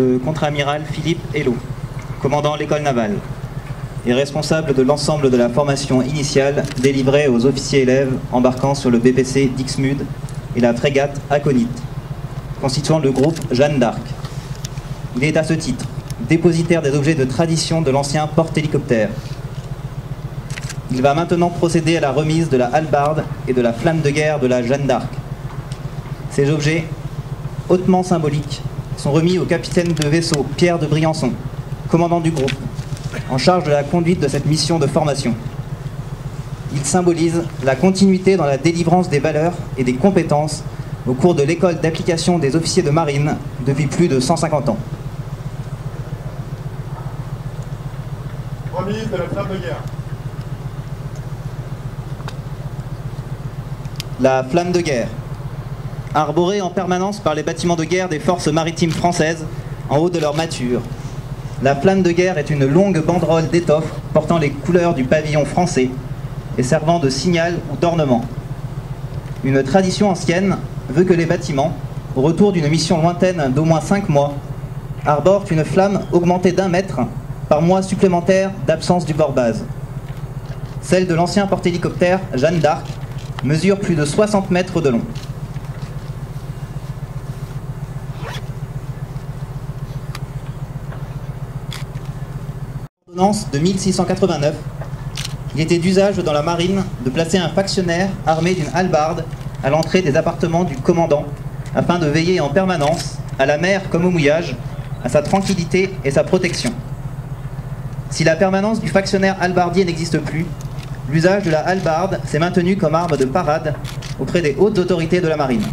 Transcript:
le contre-amiral Philippe Hello, commandant l'école navale, et responsable de l'ensemble de la formation initiale délivrée aux officiers élèves embarquant sur le BPC Dixmude et la frégate Aconite, constituant le groupe Jeanne d'Arc. Il est à ce titre dépositaire des objets de tradition de l'ancien porte-hélicoptère. Il va maintenant procéder à la remise de la hallebarde et de la flamme de guerre de la Jeanne d'Arc. Ces objets, hautement symboliques, sont remis au capitaine de vaisseau Pierre de Briançon, commandant du groupe, en charge de la conduite de cette mission de formation. Ils symbolisent la continuité dans la délivrance des valeurs et des compétences au cours de l'école d'application des officiers de marine depuis plus de 150 ans. Remise de la flamme de guerre. La flamme de guerre, arborée en permanence par les bâtiments de guerre des forces maritimes françaises en haut de leur mâture. La flamme de guerre est une longue banderole d'étoffe portant les couleurs du pavillon français et servant de signal ou d'ornement. Une tradition ancienne veut que les bâtiments, au retour d'une mission lointaine d'au moins 5 mois, arborent une flamme augmentée d'1 mètre par mois supplémentaire d'absence du bord base. Celle de l'ancien porte-hélicoptère Jeanne d'Arc mesure plus de 60 mètres de long. Ordonnance de 1689, il était d'usage dans la marine de placer un factionnaire armé d'une hallebarde à l'entrée des appartements du commandant afin de veiller en permanence, à la mer comme au mouillage, à sa tranquillité et sa protection. Si la permanence du factionnaire hallebardier n'existe plus, l'usage de la hallebarde s'est maintenu comme arme de parade auprès des hautes autorités de la marine.